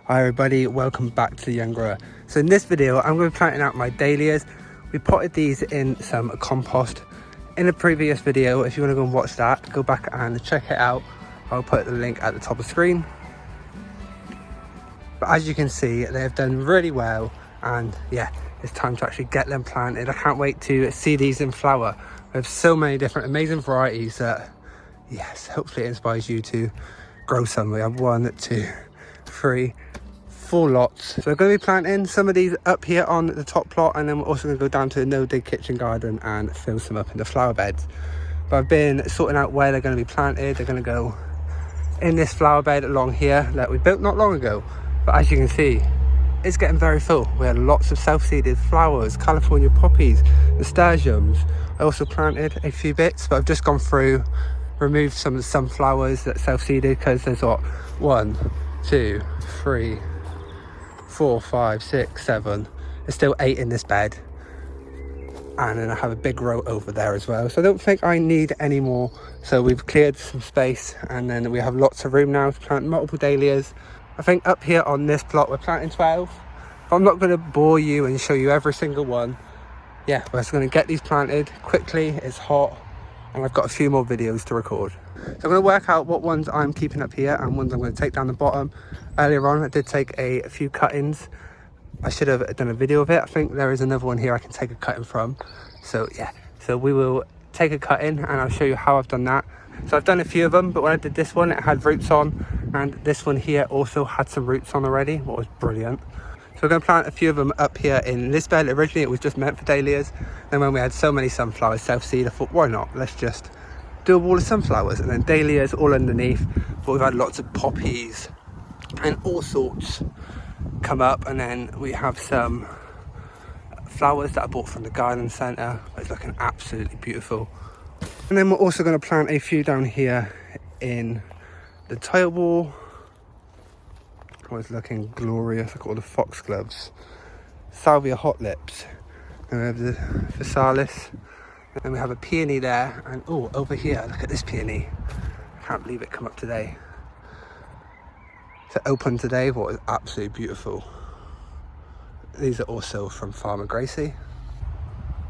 Hi everybody, welcome back to the Young Grower. So in this video I'm going to be planting out my dahlias. We potted these in some compost in a previous video. If you want to go and watch that, go back and check it out. I'll put the link at the top of the screen. But as you can see, they've done really well, and yeah, it's time to actually get them planted. I can't wait to see these in flower. We have so many different amazing varieties that, yes, hopefully it inspires you to grow some. We have 1, 2, 3, 4 lots. So we're going to be planting some of these up here on the top plot, and then we're also going to go down to the no-dig kitchen garden and fill some up in the flower beds. But I've been sorting out where they're going to be planted. They're going to go in this flower bed along here that we built not long ago. But as you can see, it's getting very full. We had lots of self-seeded flowers, California poppies, nasturtiums. I also planted a few bits, but I've just gone through, removed some of the sunflowers that self-seeded, because there's what, 1, 2, 3, 4, 5, 6, 7. There's still 8 in this bed, and then I have a big row over there as well. So I don't think I need any more. So we've cleared some space, and then we have lots of room now to plant multiple dahlias. I think up here on this plot we're planting 12, but I'm not going to bore you and show you every single one. Yeah, we're just going to get these planted quickly. It's hot and I've got a few more videos to record. So I'm going to work out what ones I'm keeping up here and ones I'm going to take down the bottom. Earlier on I did take a few cuttings. I should have done a video of it. I think there is another one here I can take a cutting from. So yeah, so we will take a cutting and I'll show you how I've done that. So I've done a few of them, but when I did this one, it had roots on, and this one here also had some roots on already, what was brilliant. So we're going to plant a few of them up here in this bed. Originally it was just meant for dahlias. Then when we had so many sunflowers self-seed, I thought, why not? Let's just do a wall of sunflowers, and then dahlias all underneath. But we've had lots of poppies and all sorts come up, and then we have some flowers that I bought from the garden centre. It's looking absolutely beautiful. And then we're also going to plant a few down here in the tile wall. Oh, it's looking glorious. Look at all the foxgloves, salvia hot lips, and we have the physalis, and we have a peony there. And oh, over here, look at this peony. I can't believe it come up today. To open today, what is absolutely beautiful. These are also from Farmer Gracie,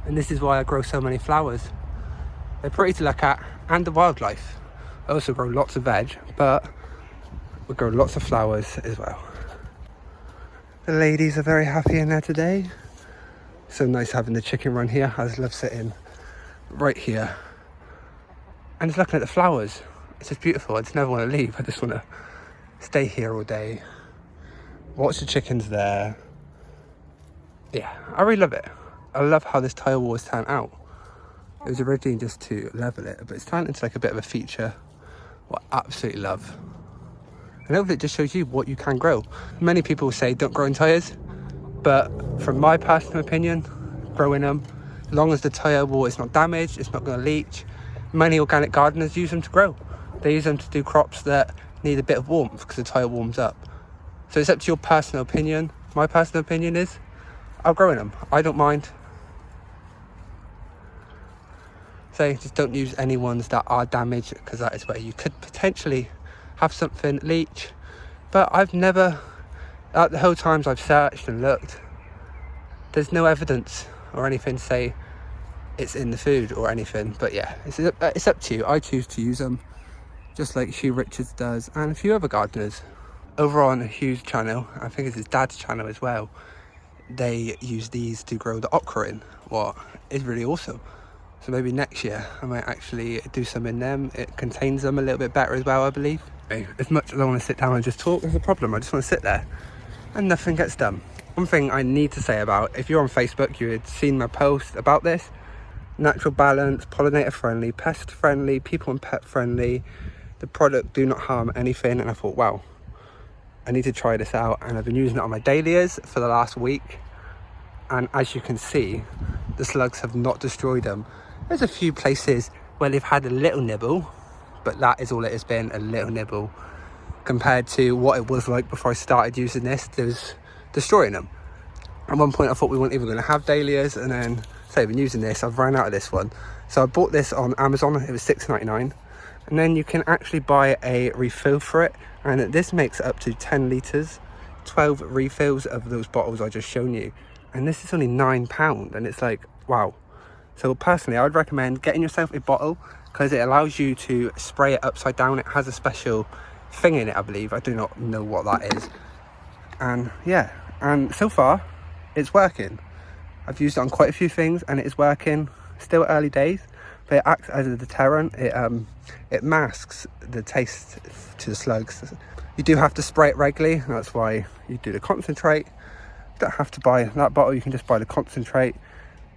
and this is why I grow so many flowers. They're pretty to look at, and the wildlife. I also grow lots of veg, but we grow lots of flowers as well. The ladies are very happy in there today. So nice having the chicken run here. I just love sitting right here and just looking at the flowers. It's just beautiful. I just never want to leave. I just want to stay here all day, watch the chickens there. Yeah, I really love it. I love how this tile wall has turned out. It was originally just to level it, but it's turned into like a bit of a feature, what I absolutely love. And hopefully it just shows you what you can grow. Many people say don't grow in tyres, but from my personal opinion, growing them, as long as the tyre wall is not damaged, it's not going to leach. Many organic gardeners use them to grow. They use them to do crops that need a bit of warmth because the tyre warms up. So it's up to your personal opinion. My personal opinion is I'll grow in them. I don't mind. So just don't use any ones that are damaged, because that is where you could potentially have something leach. But I've never, the whole times I've searched and looked, there's no evidence or anything to say it's in the food or anything. But yeah, it's up to you. I choose to use them, just like Hugh Richards does and a few other gardeners. Over on Hugh's channel, I think it's his dad's channel as well, they use these to grow the okra in, what is really awesome. So maybe next year I might actually do some in them. It contains them a little bit better as well, I believe. As much as I want to sit down and just talk, there's a problem. I just want to sit there and nothing gets done. One thing I need to say about, if you're on Facebook, you had seen my post about this. Natural balance, pollinator friendly, pest friendly, people and pet friendly. The product do not harm anything. And I thought, wow, I need to try this out. And I've been using it on my dahlias for the last week. And as you can see, the slugs have not destroyed them. There's a few places where they've had a little nibble, but that is all it has been, a little nibble, compared to what it was like before I started using this. There's destroying them. At one point I thought we weren't even going to have dahlias, and then say I've been using this, I've run out of this one. So I bought this on Amazon. It was $6.99, and then you can actually buy a refill for it, and this makes up to 10 litres 12 refills of those bottles I just shown you, and this is only £9, and it's like, wow. So personally, I would recommend getting yourself a bottle because it allows you to spray it upside down. It has a special thing in it, I believe. I do not know what that is. And yeah, and so far it's working. I've used it on quite a few things and it is working. Still early days, but it acts as a deterrent. It masks the taste to the slugs. You do have to spray it regularly. That's why you do the concentrate. You don't have to buy that bottle, you can just buy the concentrate.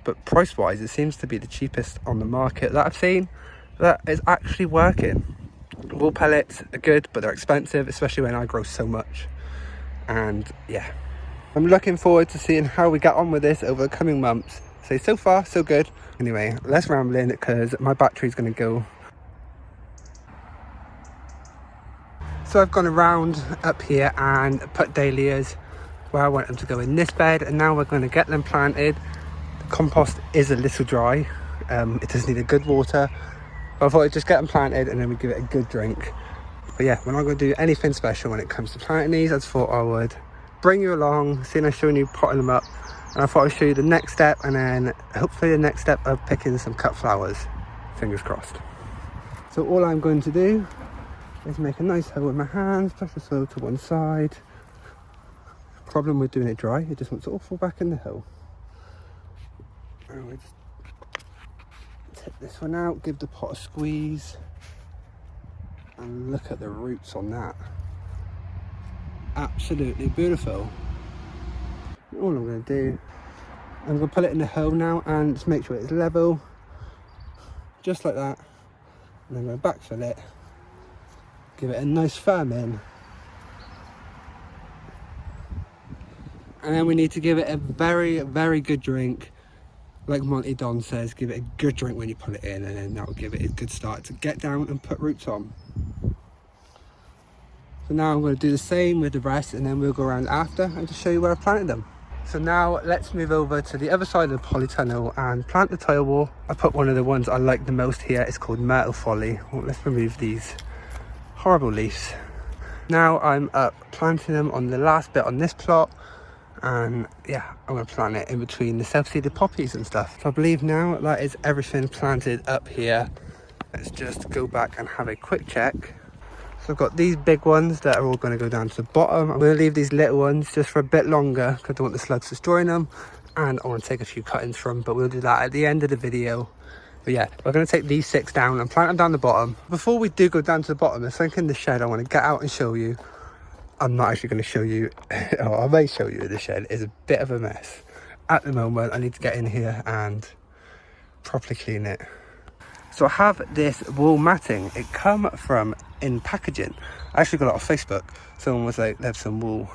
But price wise, it seems to be the cheapest on the market that I've seen that is actually working. Wool pellets are good, but they're expensive, especially when I grow so much. And yeah, I'm looking forward to seeing how we get on with this over the coming months. So far so good. Anyway, less rambling because my battery's going to go. So I've gone around up here and put dahlias where I want them to go in this bed, and now we're going to get them planted. The compost is a little dry, it does need a good water, but I thought I'd just get them planted and then we give it a good drink. But yeah, we're not going to do anything special when it comes to planting these. I just thought I would bring you along, seeing I've shown you potting them up, and I thought I'd show you the next step, and then hopefully the next step of picking some cut flowers, fingers crossed. So all I'm going to do is make a nice hole with my hands, push the soil to one side. Problem with doing it dry, it just wants to all fall back in the hole. And we just take this one out, give the pot a squeeze, and look at the roots on that. Absolutely beautiful. All I'm going to do, I'm going to put it in the hole now and just make sure it's level, just like that. And I'm going to backfill it, give it a nice firm in. And then we need to give it a very, very good drink. Like Monty Don says, give it a good drink when you put it in, and then that will give it a good start to get down and put roots on. So now I'm going to do the same with the rest, and then we'll go around after and just show you where I've planted them. So now let's move over to the other side of the polytunnel and plant the tile wall. I put one of the ones I like the most here. It's called Myrtle Folly. Well, let's remove these horrible leaves. Now I'm up planting them on the last bit on this plot. And yeah, I'm going to plant it in between the self-seeded poppies and stuff. So I believe now that is everything planted up here. Let's just go back and have a quick check. So I've got these big ones that are all going to go down to the bottom. I'm going to leave these little ones just for a bit longer because I don't want the slugs destroying them, and I want to take a few cuttings from, but we'll do that at the end of the video. But yeah, we're going to take these 6 down and plant them down the bottom. Before we do go down to the bottom, there's something in the shed I want to get out and show you. I'm not actually going to show you, or I may show you the shed. It's a bit of a mess at the moment. I need to get in here and properly clean it. So I have this wool matting. It come from in packaging. I actually got it off Facebook. Someone was like, there's some wool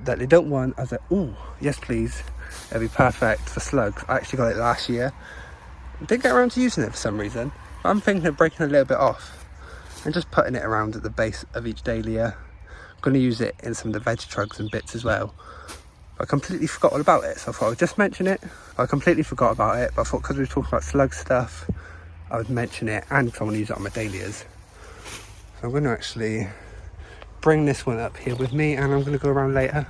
that they don't want. I was like, oh yes please, it'll be perfect for slugs. I actually got it last year. Didn't get around to using it for some reason. I'm thinking of breaking a little bit off and just putting it around at the base of each dahlia. Going to use it in some of the veg trugs and bits as well. But I completely forgot all about it, so I thought I would just mention it. I completely forgot about it, but I thought because we were talking about slug stuff, I would mention it, and because I want to use it on my dahlias. So I'm going to actually bring this one up here with me, and I'm going to go around later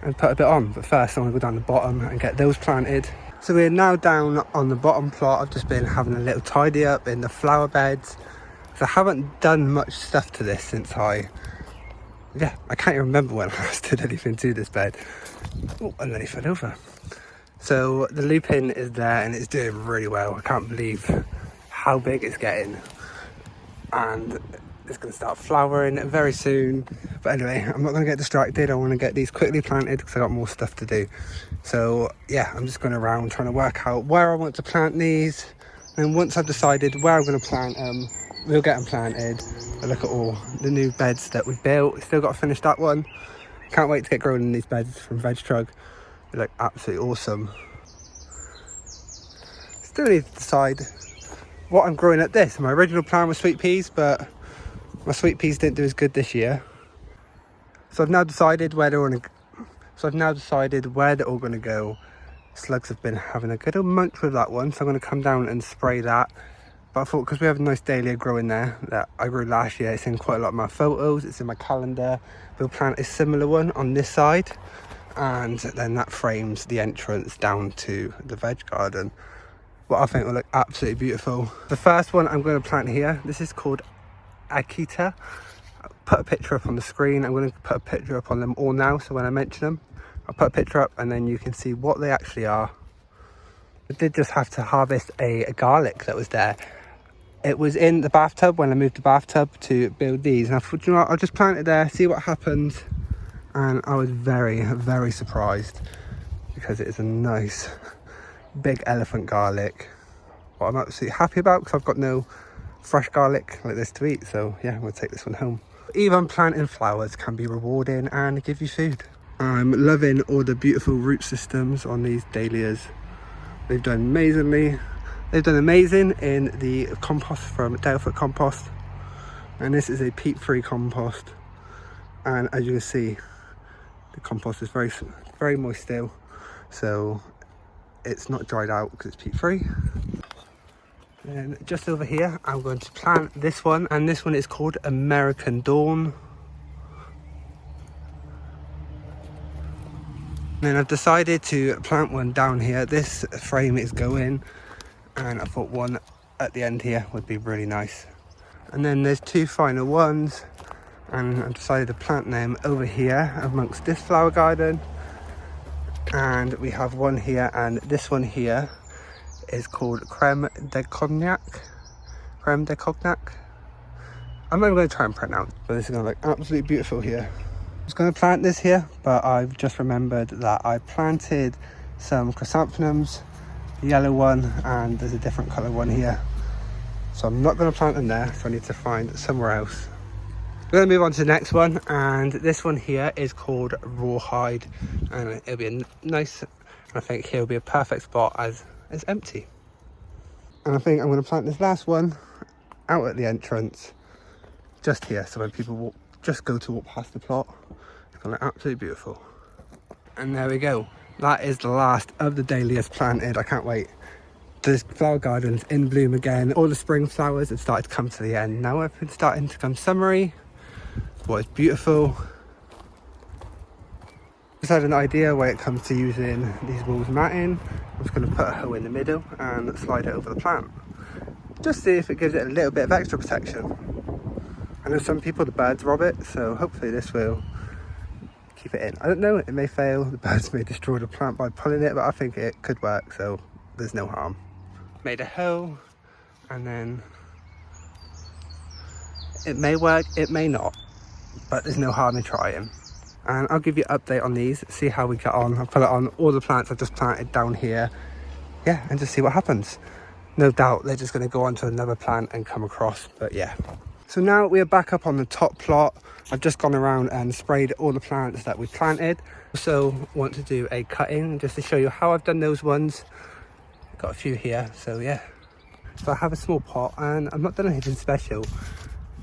and put a bit on. But first I'm going to go down the bottom and get those planted. So we're now down on the bottom plot. I've just been having a little tidy up in the flower beds. So I haven't done much stuff to this since I can't even remember when I last did anything to this bed. Oh, and then he fell over. So the lupin is there and it's doing really well. I can't believe how big it's getting. And it's going to start flowering very soon. But anyway, I'm not going to get distracted. I want to get these quickly planted because I got more stuff to do. So yeah, I'm just going around trying to work out where I want to plant these. And once I've decided where I'm going to plant them, we'll get them planted. But look at all the new beds that we've built. Still got to finish that one. Can't wait to get growing in these beds from Veg Trug. They look absolutely awesome. Still need to decide what I'm growing at this. My original plan was sweet peas, but my sweet peas didn't do as good this year. So I've now decided where they're all going to go. Slugs have been having a good old munch with that one, so I'm going to come down and spray that. But I thought because we have a nice dahlia growing there that I grew last year, it's in quite a lot of my photos, it's in my calendar. We'll plant a similar one on this side, and then that frames the entrance down to the veg garden. What I think will look absolutely beautiful. The first one I'm going to plant here, this is called Akita. I'll put a picture up on the screen. I'm going to put a picture up on them all now, so when I mention them, I'll put a picture up and then you can see what they actually are. I did just have to harvest a garlic that was there. It was in the bathtub when I moved the bathtub to build these, and I thought, you know what, I'll just plant it there, see what happens. And I was very, very surprised because it is a nice big elephant garlic. What I'm absolutely happy about, because I've got no fresh garlic like this to eat, so yeah, I'm going to take this one home. Even planting flowers can be rewarding and give you food. I'm loving all the beautiful root systems on these dahlias. They've done amazingly. They've done amazing in the compost from Dahlia Compost, and this is a peat-free compost. And as you can see, the compost is very moist still, so it's not dried out because it's peat-free. And just over here, I'm going to plant this one, and this one is called American Dawn. And then I've decided to plant one down here. This frame is going, and I thought one at the end here would be really nice. And then there's two final ones, and I've decided to plant them over here amongst this flower garden. And we have one here, and this one here is called Creme de Cognac. Creme de Cognac. I'm not even going to try and pronounce, but this is going to look absolutely beautiful here. I was going to plant this here, but I've just remembered that I planted some chrysanthemums, the yellow one, and there's a different colour one here. So I'm not going to plant them there, so I need to find somewhere else. We're going to move on to the next one, and this one here is called Rawhide, and it'll be a nice, I think here will be a perfect spot as it's empty. And I think I'm going to plant this last one out at the entrance, just here, so when people walk, just go to walk past the plot, it's going to look absolutely beautiful. And there we go. That is the last of the dahlias planted. I can't wait. This flower garden's in bloom again. All the spring flowers have started to come to the end. Now everything's starting to come summery. What is beautiful. Just had an idea when it comes to using these walls matting. I'm just going to put a hole in the middle and slide it over the plant. Just see if it gives it a little bit of extra protection. I know some people, the birds rob it, so hopefully this will keep it in. I don't know, it may fail. The birds may destroy the plant by pulling it, but I think it could work, so there's no harm. Made a hole, and then it may work, it may not, but there's no harm in trying. And I'll give you an update on these, see how we get on. I'll put it on all the plants I've just planted down here. Yeah, and just see what happens. No doubt they're just going to go on to another plant and come across, but yeah. So now we are back up on the top plot. I've just gone around and sprayed all the plants that we planted. Also want to do a cutting just to show you how I've done those ones. Got a few here, so yeah. So I have a small pot, and I've not done anything special.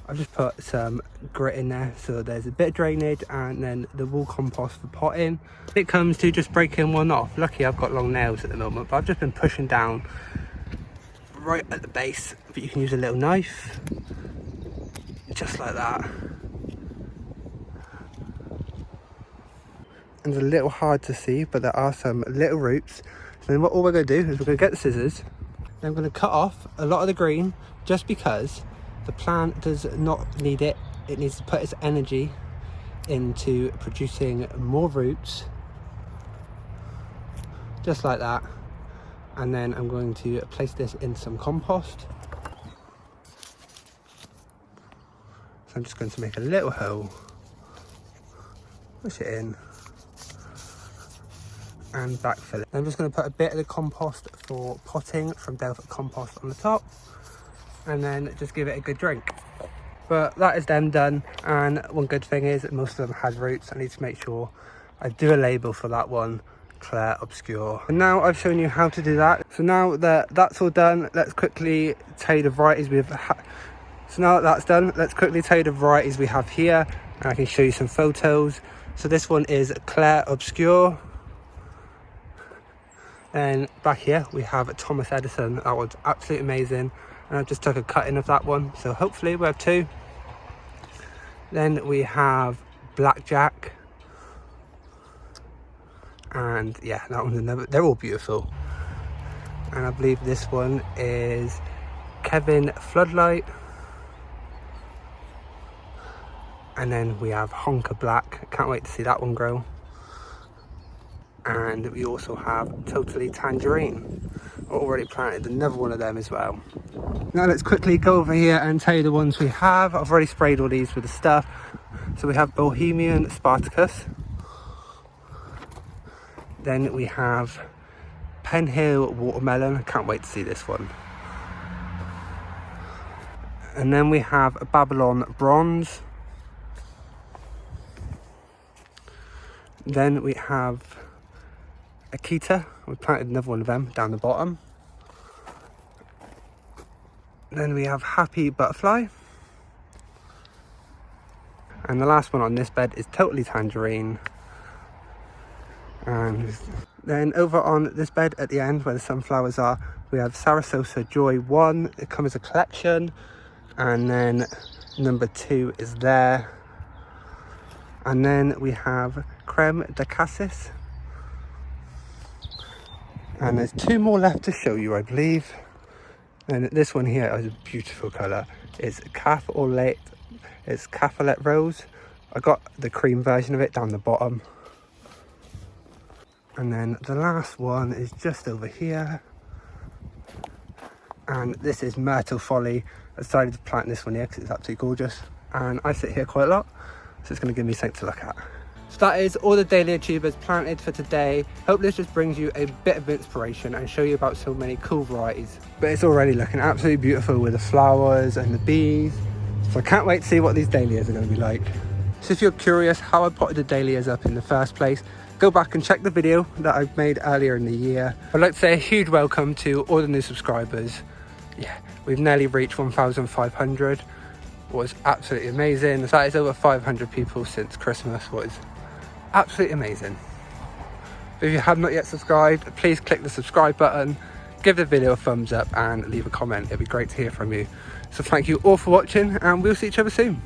I've just put some grit in there, so there's a bit of drainage, and then the wool compost for potting. It comes to just breaking one off. Lucky I've got long nails at the moment, but I've just been pushing down right at the base. But you can use a little knife, just like that. And it's a little hard to see, but there are some little roots. So then all we're going to do is we're going to get the scissors, and I'm going to cut off a lot of the green, just because the plant does not need it. It needs to put its energy into producing more roots, just like that. And then I'm going to place this in some compost. So I'm just going to make a little hole, push it in, and backfill it. I'm just going to put a bit of the compost for potting from Dahlia Compost on the top, and then just give it a good drink. But that is them done, and one good thing is that most of them had roots. I need to make sure I do a label for that one, Claire Obscure. And now I've shown you how to do that. So now that that's all done, let's quickly tell you the varieties we've So now that that's done, let's quickly tell you the varieties we have here, and I can show you some photos. So this one is Claire Obscure. And back here we have Thomas Edison. That was absolutely amazing. and I just took a cutting of that one, so hopefully we'll have 2. Then we have Blackjack, and yeah, that one's another. They're all beautiful. And I believe this one is Kevin Floodlight. And then we have Honker Black. I can't wait to see that one grow. And we also have Totally Tangerine. Already planted another one of them as well. Now let's quickly go over here and tell you the ones we have. I've already sprayed all these with the stuff. So we have Bohemian Spartacus. Then we have Pen Hill Watermelon. I can't wait to see this one. And then we have Babylon Bronze. Then we have Akita. We planted another one of them down the bottom. Then we have Happy Butterfly. And the last one on this bed is Totally Tangerine. And then over on this bed at the end where the sunflowers are, we have Sarasota Joy 1. It comes as a collection. And then number 2 is there. And then we have Creme de Cassis. And there's 2 more left to show you, I believe. And this one here is a beautiful colour. It's Cafe Rose. I got the cream version of it down the bottom. And then the last one is just over here. And this is Myrtle Folly. I decided to plant this one here because it's absolutely gorgeous. And I sit here quite a lot, so it's going to give me something to look at. So that is all the Dahlia tubers planted for today. Hope this just brings you a bit of inspiration and show you about so many cool varieties. But it's already looking absolutely beautiful with the flowers and the bees. So I can't wait to see what these Dahlias are going to be like. So if you're curious how I potted the Dahlias up in the first place, go back and check the video that I made earlier in the year. I'd like to say a huge welcome to all the new subscribers. Yeah, we've nearly reached 1,500. It was absolutely amazing. That is over 500 people since Christmas. What is absolutely amazing. If you have not yet subscribed, please click the subscribe button, give the video a thumbs up and leave a comment. It'd be great to hear from you. So thank you all for watching and we'll see each other soon.